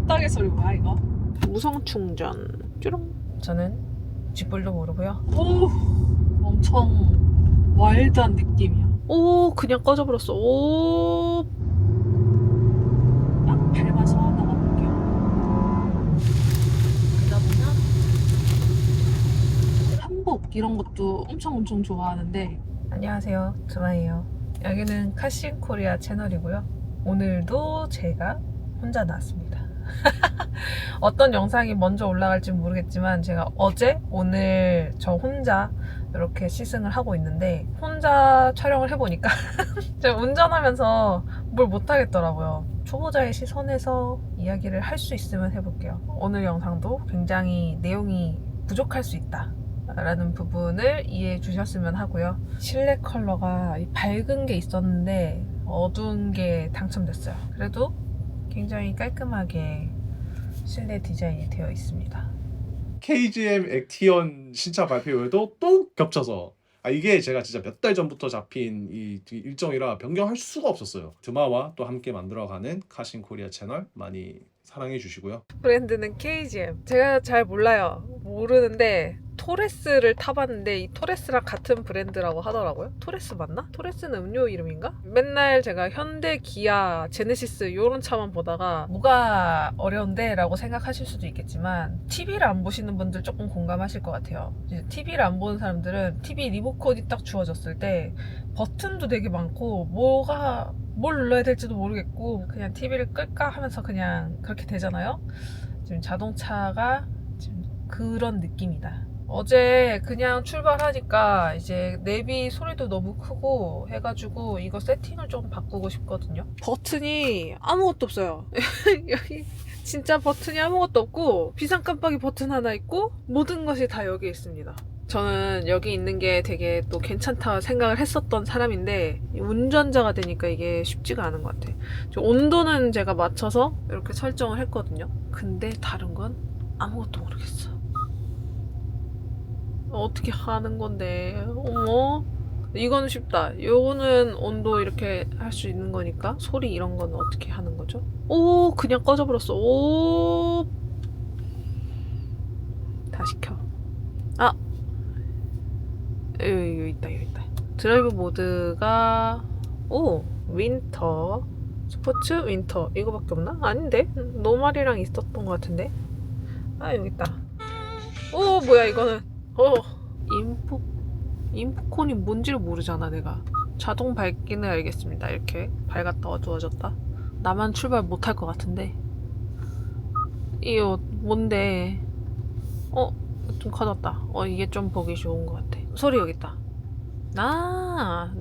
뚝딱이 소리 뭐야 이거? 무선 충전. 쭈롱. 저는 쥐뿔도 모르고요. 오, 엄청 와일드한 느낌이야. 오, 그냥 꺼져버렸어. 오. 딱 밟아서 나가볼게요. 그러다 보면 한복 이런 것도 엄청 좋아하는데. 안녕하세요, 드라이예요. 여기는 카신 코리아 채널이고요. 오늘도 제가 혼자 나왔습니다. 어떤 영상이 먼저 올라갈지 모르겠지만 제가 어제, 오늘 저 혼자 이렇게 시승을 하고 있는데 혼자 촬영을 해보니까 제가 운전하면서 뭘 못하겠더라고요. 초보자의 시선에서 이야기를 할 수 있으면 해볼게요. 오늘 영상도 굉장히 내용이 부족할 수 있다 라는 부분을 이해해 주셨으면 하고요. 실내 컬러가 밝은 게 있었는데 어두운 게 당첨됐어요. 그래도 굉장히 깔끔하게 실내 디자인이 되어 있습니다. KGM 액티언 신차 발표 외에도 또 겹쳐서 이게 제가 진짜 몇 달 전부터 잡힌 이 일정이라 변경할 수가 없었어요. 드마와 또 함께 만들어가는 카신 코리아 채널 많이 사랑해 주시고요. 브랜드는 KGM. 제가 잘 몰라요. 모르는데 토레스를 타봤는데 이 토레스랑 같은 브랜드라고 하더라고요. 토레스 맞나? 토레스는 음료 이름인가? 맨날 제가 현대, 기아, 제네시스 이런 차만 보다가 뭐가 어려운데? 라고 생각하실 수도 있겠지만 TV를 안 보시는 분들 조금 공감하실 것 같아요. TV를 안 보는 사람들은 TV 리모컨이 딱 주어졌을 때 버튼도 되게 많고 뭘 눌러야 될지도 모르겠고 그냥 TV를 끌까 하면서 그냥 그렇게 되잖아요. 지금 자동차가 지금 그런 느낌이다. 어제 그냥 출발하니까 이제 내비 소리도 너무 크고 해가지고 이거 세팅을 좀 바꾸고 싶거든요. 버튼이 아무것도 없어요. 여기 진짜 버튼이 아무것도 없고 비상 깜빡이 버튼 하나 있고 모든 것이 다 여기 있습니다. 저는 여기 있는 게 되게 또 괜찮다 생각을 했었던 사람인데 운전자가 되니까 이게 쉽지가 않은 것 같아. 온도는 제가 맞춰서 이렇게 설정을 했거든요. 근데 다른 건 아무것도 모르겠어. 어떻게 하는 건데? 어머? 이건 쉽다. 요거는 온도 이렇게 할 수 있는 거니까 소리 이런 건 어떻게 하는 거죠? 오, 그냥 꺼져버렸어. 오, 다시 켜. 아, 여기 있다. 드라이브 모드가 윈터, 스포츠, 윈터 이거밖에 없나? 아닌데? 노말이랑 있었던 것 같은데? 여기 있다. 오, 뭐야 이거는? 인프콘이 뭔지를 모르잖아 내가. 자동 밝기는 알겠습니다. 이렇게 밝았다 어두워졌다. 나만 출발 못할 것 같은데. 이거 뭔데? 좀 커졌다. 이게 좀 보기 좋은 것 같아. 소리 여기 있다.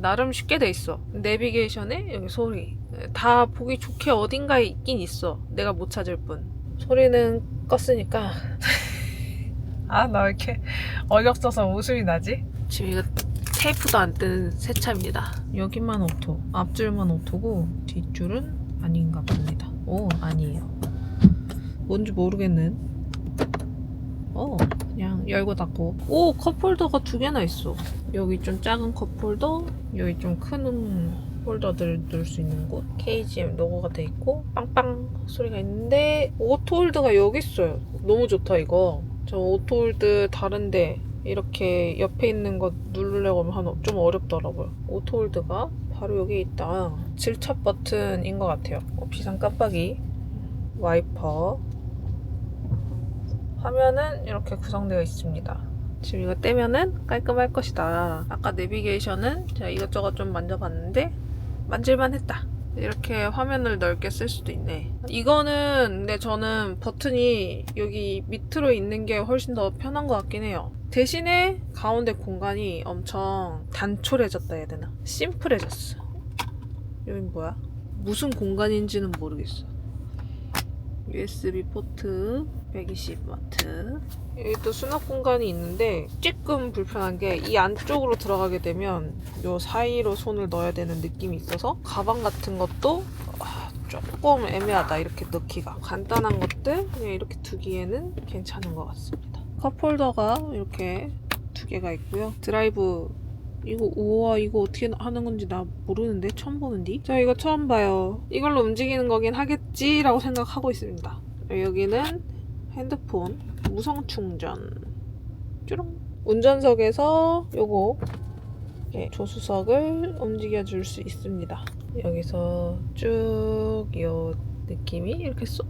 나름 쉽게 돼 있어. 내비게이션에 여기 소리 다 보기 좋게 어딘가에 있긴 있어. 내가 못 찾을 뿐. 소리는 껐으니까 나 왜 이렇게 어이없어서 웃음이 나지? 지금 이거 테이프도 안 뜬 새 차입니다. 여기만 오토, 앞줄만 오토고 뒷줄은 아닌가 봅니다. 아니에요. 뭔지 모르겠는. 그냥 열고 닫고. 컵홀더가 2개나 있어. 여기 좀 작은 컵홀더, 여기 좀 큰 홀더들 넣을 수 있는 곳. KGM 로고가 돼 있고 빵빵 소리가 있는데 오토홀드가 여기 있어요. 너무 좋다 이거. 저 오토홀드 다른데 이렇게 옆에 있는 거 누르려고 하면 좀 어렵더라고요. 오토홀드가 바로 여기 있다. 질착 버튼인 것 같아요. 비상 깜빡이, 와이퍼, 화면은 이렇게 구성되어 있습니다. 지금 이거 떼면은 깔끔할 것이다. 아까 내비게이션은 제가 이것저것 좀 만져봤는데 만질만 했다. 이렇게 화면을 넓게 쓸 수도 있네. 이거는 근데 저는 버튼이 여기 밑으로 있는 게 훨씬 더 편한 것 같긴 해요. 대신에 가운데 공간이 엄청 단촐해졌다 해야 되나? 심플해졌어. 여긴 뭐야? 무슨 공간인지는 모르겠어. USB 포트 120W. 여기 또 수납 공간이 있는데 조금 불편한 게 이 안쪽으로 들어가게 되면 요 사이로 손을 넣어야 되는 느낌이 있어서 가방 같은 것도 조금 애매하다 이렇게 넣기가. 간단한 것들 그냥 이렇게 두기에는 괜찮은 것 같습니다. 컵홀더가 이렇게 2개가 있고요. 드라이브 우와 이거 어떻게 하는 건지 나 모르는데 처음 보는디? 저 이거 처음 봐요. 이걸로 움직이는 거긴 하겠지 라고 생각하고 있습니다. 여기는 핸드폰 무선 충전. 쭈롱. 운전석에서 요거 조수석을 움직여 줄 수 있습니다. 여기서 쭉 요 느낌이 이렇게 쏙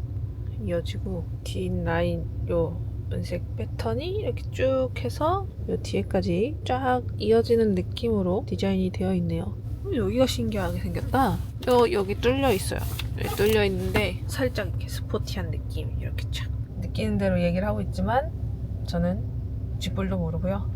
이어지고 뒷 라인 요 은색 패턴이 이렇게 쭉 해서 요 뒤에까지 쫙 이어지는 느낌으로 디자인이 되어 있네요. 여기가 신기하게 생겼다. 여기 뚫려 있어요. 여기 뚫려 있는데 살짝 이렇게 스포티한 느낌 이렇게 쫙 느끼는 대로 얘기를 하고 있지만 저는 쥐뿔도 모르고요.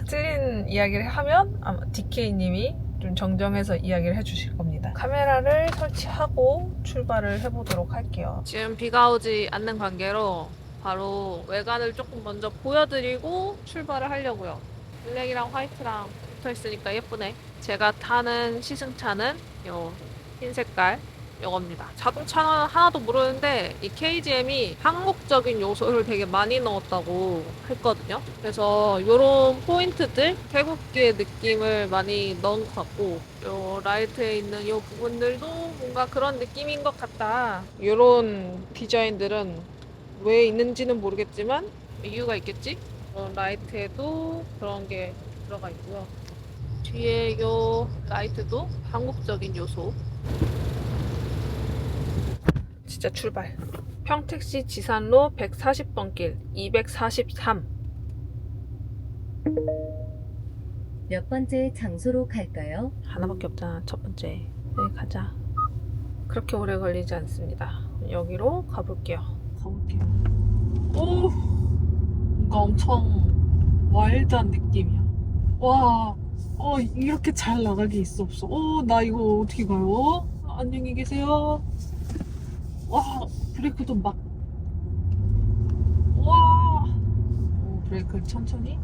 틀린 이야기를 하면 아마 DK님이 좀 정정해서 이야기를 해주실 겁니다. 카메라를 설치하고 출발을 해보도록 할게요. 지금 비가 오지 않는 관계로 바로 외관을 조금 먼저 보여드리고 출발을 하려고요. 블랙이랑 화이트랑 붙어있으니까 예쁘네. 제가 타는 시승차는 요 흰 색깔 요겁니다. 자동차는 하나도 모르는데 이 KGM이 한국적인 요소를 되게 많이 넣었다고 했거든요. 그래서 요런 포인트들, 태국계 느낌을 많이 넣은 것 같고 요 라이트에 있는 요 부분들도 뭔가 그런 느낌인 것 같다. 요런 디자인들은 왜 있는지는 모르겠지만 이유가 있겠지? 라이트에도 그런 게 들어가 있고요. 뒤에 요 라이트도 한국적인 요소. 진짜 출발. 평택시 지산로 140번 길 243. 몇 번째 장소로 갈까요? 하나밖에 없잖아. 첫 번째. 네, 가자. 그렇게 오래 걸리지 않습니다. 여기로 가볼게요. 가볼게요. 오, 뭔가 엄청 와일드한 느낌이야. 와, 이렇게 잘 나가게 있어 없어. 나 이거 어떻게 가요? 안녕히 계세요. 와, 브레이크도 막. 와, 브레이크 천천히.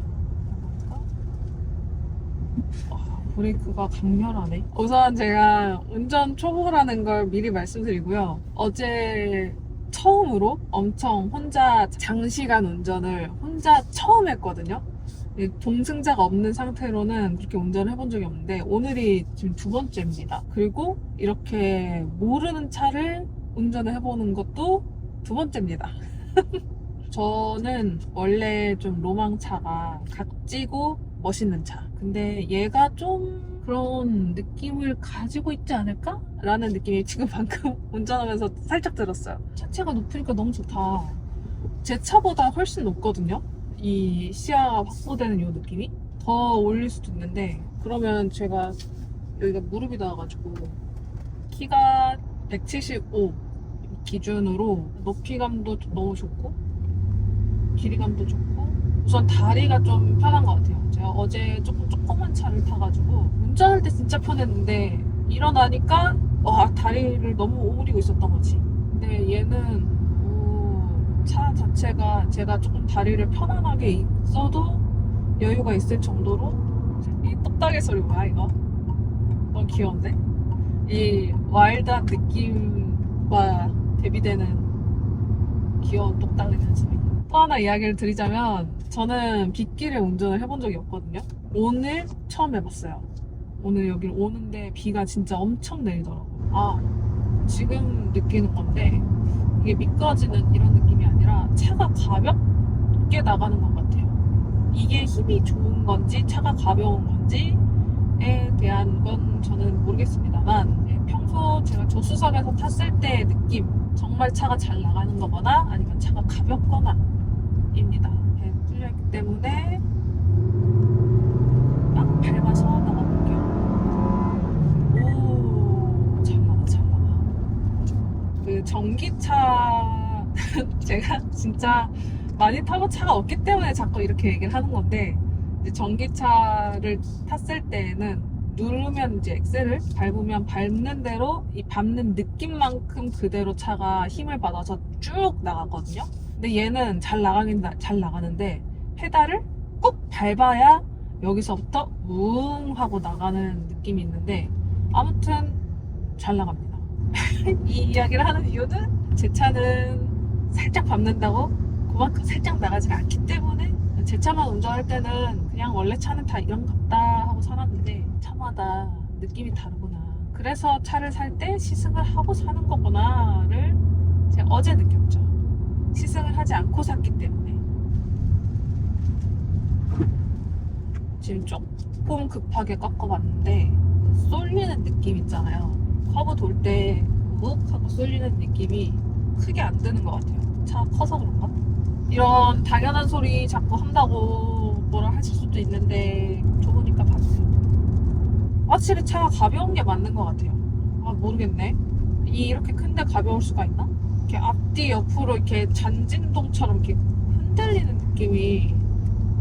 브레이크가 강렬하네. 우선 제가 운전 초보라는 걸 미리 말씀드리고요. 어제 처음으로 엄청 혼자 장시간 운전을 혼자 처음 했거든요. 동승자가 없는 상태로는 그렇게 운전을 해본 적이 없는데 오늘이 지금 2번째입니다. 그리고 이렇게 모르는 차를 운전을 해보는 것도 2번째입니다. 저는 원래 좀 로망차가 각지고 멋있는 차. 근데 얘가 좀 그런 느낌을 가지고 있지 않을까? 라는 느낌이 지금 방금 운전하면서 살짝 들었어요. 차체가 높으니까 너무 좋다. 제 차보다 훨씬 높거든요. 이 시야가 확보되는 이 느낌이. 더 올릴 수도 있는데 그러면 제가 여기가 무릎이 나와가지고 키가 175 기준으로 높이감도 너무 좋고 길이감도 좋고 우선 다리가 좀 편한 것 같아요. 제가 어제 조그만 차를 타가지고 운전할 때 진짜 편했는데 일어나니까 다리를 너무 오므리고 있었던 거지. 근데 얘는 차 자체가 제가 조금 다리를 편안하게 있어도 여유가 있을 정도로 이 똑딱이 소리 뭐야 이거? 너무 귀여운데? 이 와일드한 느낌과 대비되는 귀여운 똑딱이는 소리. 또 하나 이야기를 드리자면 저는 빗길에 운전을 해본 적이 없거든요. 오늘 처음 해봤어요. 오늘 여기 오는데 비가 진짜 엄청 내리더라고요. 지금 느끼는 건데 이게 미끄러지는 이런 느낌이 아니라 차가 가볍게 나가는 것 같아요. 이게 힘이 좋은 건지 차가 가벼운 건지에 대한 건 저는 모르겠습니다만 평소 제가 조수석에서 탔을 때의 느낌 정말 차가 잘 나가는 거거나 아니면 차가 가볍거나 입니다. 뚫려있기 때문에 막 밟아서 나가볼게요. 오, 잘 나가. 그 전기차 제가 진짜 많이 타본 차가 없기 때문에 자꾸 이렇게 얘기를 하는 건데 이제 전기차를 탔을 때는 누르면 이제 엑셀을 밟으면 밟는 대로 이 밟는 느낌만큼 그대로 차가 힘을 받아서 쭉 나가거든요. 근데 얘는 잘 나가는데 페달을 꾹 밟아야 여기서부터 웅 하고 나가는 느낌이 있는데 아무튼 잘 나갑니다. 이 이야기를 하는 이유는 제 차는 살짝 밟는다고 그만큼 살짝 나가지가 않기 때문에 제 차만 운전할 때는 그냥 원래 차는 다 이런 같다 하고 살았는데 차마다 느낌이 다르구나. 그래서 차를 살 때 시승을 하고 사는 거구나를 제가 어제 느꼈죠. 시승을 하지 않고 샀기 때문에. 지금 조금 급하게 꺾어봤는데 쏠리는 느낌 있잖아요. 커브 돌 때 묵 하고 쏠리는 느낌이 크게 안 드는 것 같아요. 차가 커서 그런가? 이런 당연한 소리 자꾸 한다고 뭐라 하실 수도 있는데 좁으니까 봤어요. 확실히 차가 가벼운 게 맞는 것 같아요. 아 모르겠네. 이렇게 큰데 가벼울 수가 있나? 이렇게 앞뒤 옆으로 이렇게 잔진동처럼 이렇게 흔들리는 느낌이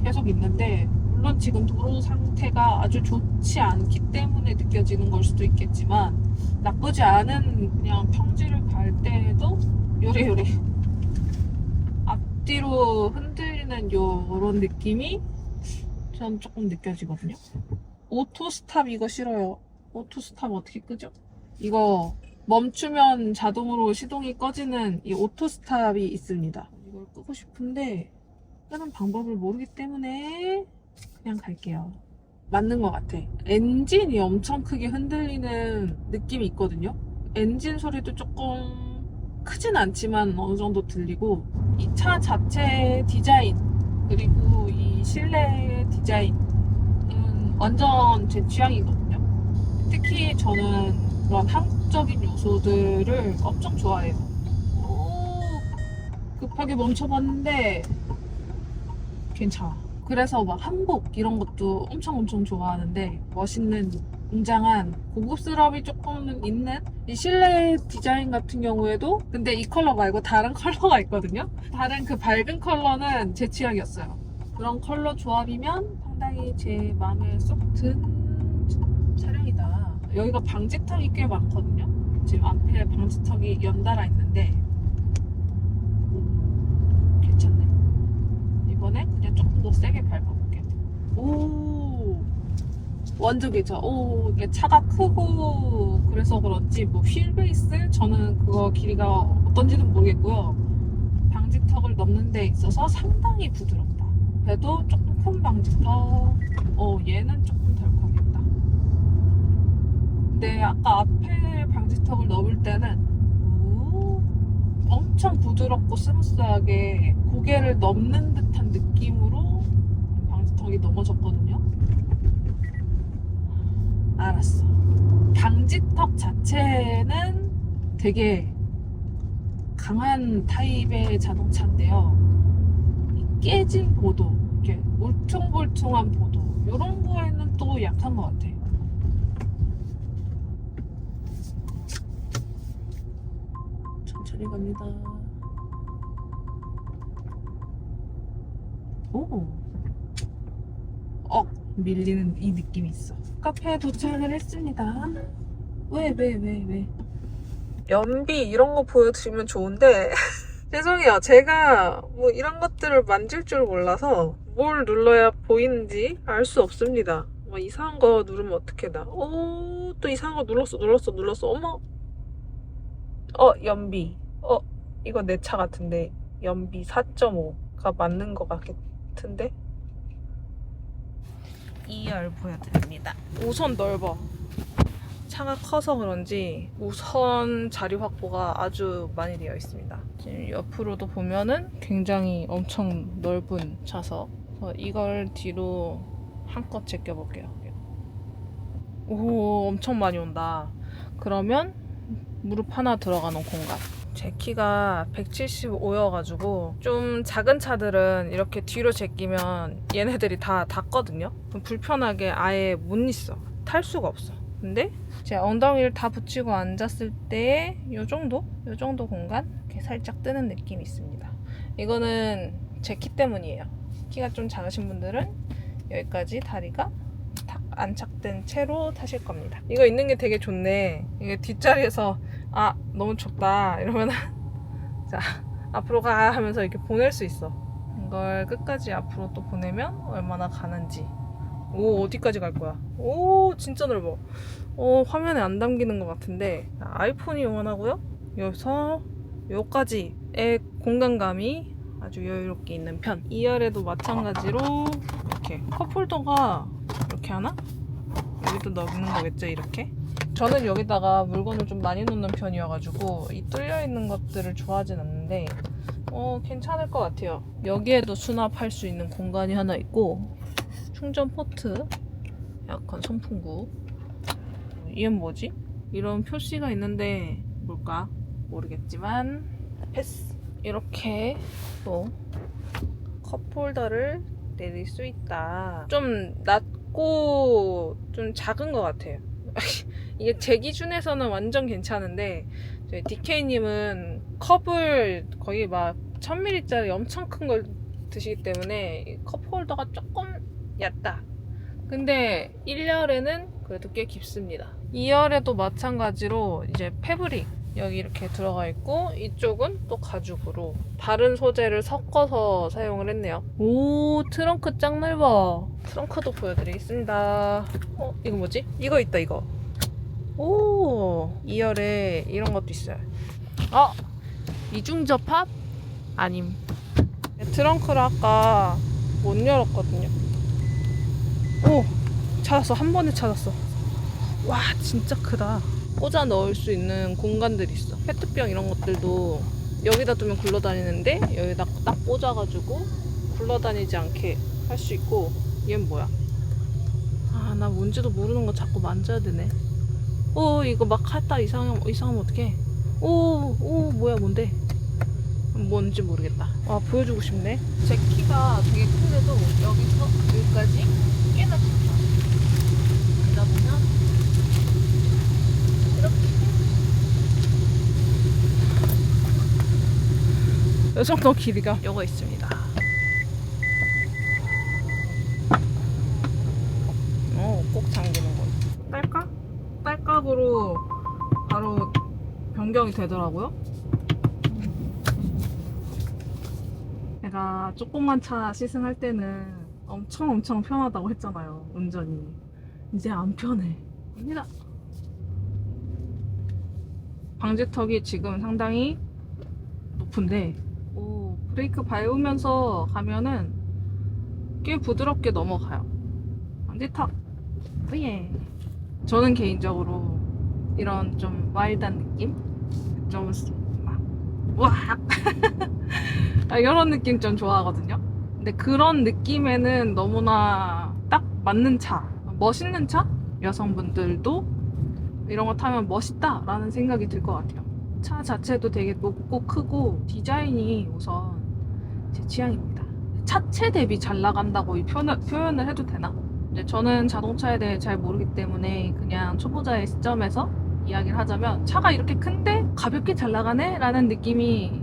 계속 있는데, 물론 지금 도로 상태가 아주 좋지 않기 때문에 느껴지는 걸 수도 있겠지만 나쁘지 않은 그냥 평지를 갈 때에도 요래요래 앞뒤로 흔들리는 요런 느낌이 전 조금 느껴지거든요. 오토 스탑 이거 싫어요. 오토 스탑 어떻게 끄죠? 이거 멈추면 자동으로 시동이 꺼지는 이 오토 스탑이 있습니다. 이걸 끄고 싶은데 끄는 방법을 모르기 때문에 그냥 갈게요. 맞는 것 같아. 엔진이 엄청 크게 흔들리는 느낌이 있거든요. 엔진 소리도 조금 크진 않지만 어느 정도 들리고, 이 차 자체 디자인 그리고 이 실내 디자인은 완전 제 취향이거든요. 특히 저는 그런 한국적인 요소들을 엄청 좋아해요. 급하게 멈춰봤는데 괜찮아. 그래서 막 한복 이런 것도 엄청 좋아하는데, 멋있는 웅장한 고급스러움이 조금 있는 이 실내 디자인 같은 경우에도 근데 이 컬러 말고 다른 컬러가 있거든요. 다른 그 밝은 컬러는 제 취향이었어요. 그런 컬러 조합이면 상당히 제 마음에 쏙 든 차량이다. 여기가 방지턱이 꽤 많거든요. 지금 앞에 방지턱이 연달아 있는데 괜찮네. 이번에 그냥 조금 더 세게 밟아볼게요. 오, 완전 괜찮아. 오, 이게 차가 크고 그래서 그런지 뭐 휠베이스? 저는 그거 길이가 어떤지는 모르겠고요. 방지턱을 넘는 데 있어서 상당히 부드럽다. 그래도 조금 큰 방지턱. 얘는 조금 덜 크겠다. 근데 아까 앞에 방지턱을 넘을 때는 엄청 부드럽고 스무스하게 고개를 넘는 듯한 느낌으로 방지턱이 넘어졌거든요. 알았어. 방지턱 자체는 되게 강한 타입의 자동차인데요. 이 깨진 보도, 이렇게 울퉁불퉁한 보도, 이런 거에는 또 약한 것 같아. 천천히 갑니다. 오, 밀리는 이 느낌이 있어. 카페에 도착을 했습니다. 왜? 연비 이런 거 보여주시면 좋은데 죄송해요. 제가 뭐 이런 것들을 만질 줄 몰라서 뭘 눌러야 보이는지 알 수 없습니다. 뭐 이상한 거 누르면 어떻게 나? 또 이상한 거 눌렀어. 어머. 연비. 이거 내 차 같은데 연비 4.5가 맞는 것 같은데? 2열 보여드립니다. 우선 넓어. 차가 커서 그런지 우선 자리 확보가 아주 많이 되어 있습니다. 지금 옆으로도 보면은 굉장히 엄청 넓은 차석. 이걸 뒤로 한껏 제껴볼게요. 오, 엄청 많이 온다. 그러면 무릎 하나 들어가는 공간. 제 키가 175여가지고 좀 작은 차들은 이렇게 뒤로 제끼면 얘네들이 다 닿거든요. 불편하게 아예 못 있어. 탈 수가 없어. 근데 제 엉덩이를 다 붙이고 앉았을 때 요 정도 공간 이렇게 살짝 뜨는 느낌이 있습니다. 이거는 제 키 때문이에요. 키가 좀 작으신 분들은 여기까지 다리가 탁 안착된 채로 타실 겁니다. 이거 있는 게 되게 좋네. 이게 뒷자리에서 너무 좁다 이러면 자 앞으로 가 하면서 이렇게 보낼 수 있어. 이걸 끝까지 앞으로 또 보내면 얼마나 가는지. 오, 어디까지 갈 거야? 오, 진짜 넓어. 화면에 안 담기는 것 같은데 아이폰이 원하고요. 여기서 여기까지의 공간감이 아주 여유롭게 있는 편. 2열에도 마찬가지로 이렇게 컵홀더가 이렇게 하나? 여기도 넣는 거겠죠, 이렇게? 저는 여기다가 물건을 좀 많이 놓는 편이어가지고 이 뚫려있는 것들을 좋아하진 않는데 괜찮을 것 같아요. 여기에도 수납할 수 있는 공간이 하나 있고 충전 포트, 약간 선풍구. 이건 뭐지? 이런 표시가 있는데 뭘까? 모르겠지만 패스. 이렇게 또 컵홀더를 내릴 수 있다. 좀 낮고 좀 작은 것 같아요. 이게 제 기준에서는 완전 괜찮은데 저희 DK님은 컵을 거의 막 1000ml짜리 엄청 큰 걸 드시기 때문에 이 컵홀더가 조금 얕다. 근데 1열에는 그래도 꽤 깊습니다. 2열에도 마찬가지로 이제 패브릭 여기 이렇게 들어가 있고 이쪽은 또 가죽으로 다른 소재를 섞어서 사용을 했네요. 오, 트렁크 짱 넓어. 트렁크도 보여드리겠습니다. 이거 뭐지? 이거 있다, 이거. 오, 2열에 이런 것도 있어요. 이중 접합? 아님. 트렁크를 아까 못 열었거든요. 오, 찾았어. 한 번에 찾았어. 와, 진짜 크다. 꽂아 넣을 수 있는 공간들이 있어. 페트병 이런 것들도 여기다 두면 굴러다니는데 여기다 딱 꽂아가지고 굴러다니지 않게 할 수 있고. 얘는 뭐야? 나 뭔지도 모르는 거 자꾸 만져야 되네. 이거 막 했다 이상하면 어떡해. 뭐야, 뭔데? 뭔지 모르겠다. 보여주고 싶네. 제 키가 되게 큰데도 여기서 여기까지 꽤나 깊다. 앉아 보면 이렇게 이 정도 길이가 요거 있습니다. 꼭 잠기는군. 딸깍으로 바로 변경이 되더라고요. 제가 조그만 차 시승할 때는 엄청 편하다고 했잖아요, 운전이. 이제 안 편해. 갑니다. 방지턱이 지금 상당히 높은데 브레이크 밟으면서 가면은 꽤 부드럽게 넘어가요. 방지턱. 예. 저는 개인적으로 이런 좀 와일드한 느낌? 좀 막 우악! 이런 느낌 좀 좋아하거든요. 근데 그런 느낌에는 너무나 딱 맞는 차, 멋있는 차? 여성분들도 이런 거 타면 멋있다라는 생각이 들 것 같아요. 차 자체도 되게 높고 크고 디자인이 우선 제 취향입니다. 차체 대비 잘 나간다고 이 표현을 해도 되나? 근데 저는 자동차에 대해 잘 모르기 때문에 그냥 초보자의 시점에서 이야기를 하자면 차가 이렇게 큰데 가볍게 잘 나가네? 라는 느낌이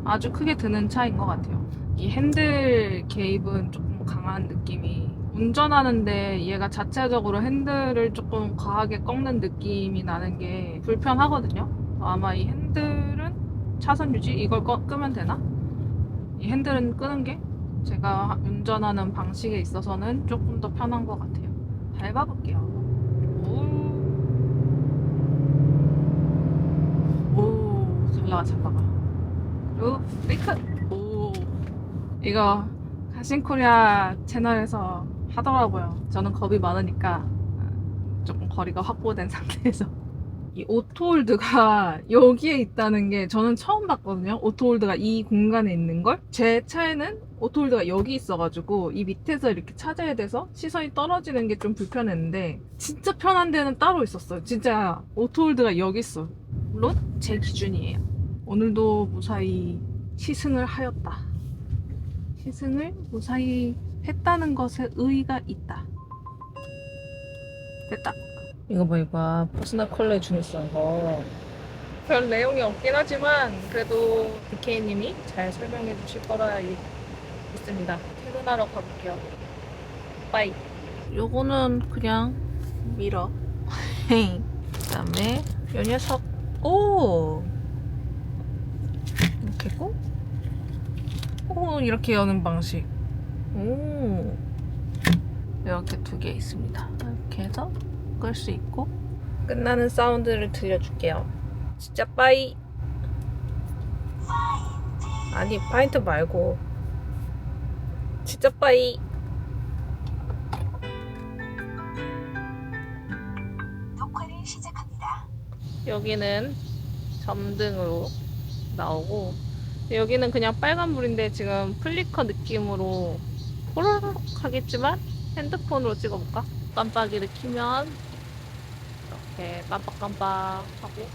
아주 크게 드는 차인 것 같아요. 이 핸들 개입은 조금 강한 느낌이, 운전하는데 얘가 자체적으로 핸들을 조금 과하게 꺾는 느낌이 나는 게 불편하거든요. 아마 이 핸들은 차선 유지 이걸 끄면 되나? 이 핸들은 끄는 게 제가 운전하는 방식에 있어서는 조금 더 편한 것 같아요. 밟아볼게요. 오, 잘 나가. 그리고 브레이크. 이거 카신코리아 채널에서 하더라고요. 저는 겁이 많으니까 조금 거리가 확보된 상태에서. 이 오토홀드가 여기에 있다는 게 저는 처음 봤거든요. 오토홀드가 이 공간에 있는 걸. 제 차에는 오토홀드가 여기 있어가지고 이 밑에서 이렇게 찾아야 돼서 시선이 떨어지는 게 좀 불편했는데 진짜 편한 데는 따로 있었어요. 진짜 오토홀드가 여기 있어. 물론 제 기준이에요. 오늘도 무사히 시승을 하였다. 시승을 무사히 했다는 것에 의의가 있다. 됐다. 이거 봐. 퍼스널 컬러 중에서 이거 별 내용이 없긴 하지만 그래도 DK님이 잘 설명해 주실 거라 있습니다. 퇴근하러 가볼게요. 빠이. 요거는 그냥 밀어. 그 다음에 요 녀석. 이렇게 했고, 이렇게 여는 방식. 이렇게 두 개 있습니다. 이렇게 해서 끌 수 있고. 끝나는 사운드를 들려줄게요. 진짜 빠이. 아니, 파인트 말고 진짜 빠이. 녹화를 시작합니다. 여기는 점등으로 나오고 여기는 그냥 빨간불인데 지금 플리커 느낌으로 호로록 하겠지만 핸드폰으로 찍어볼까? 깜빡이를 켜면 이렇게 깜빡깜빡 하고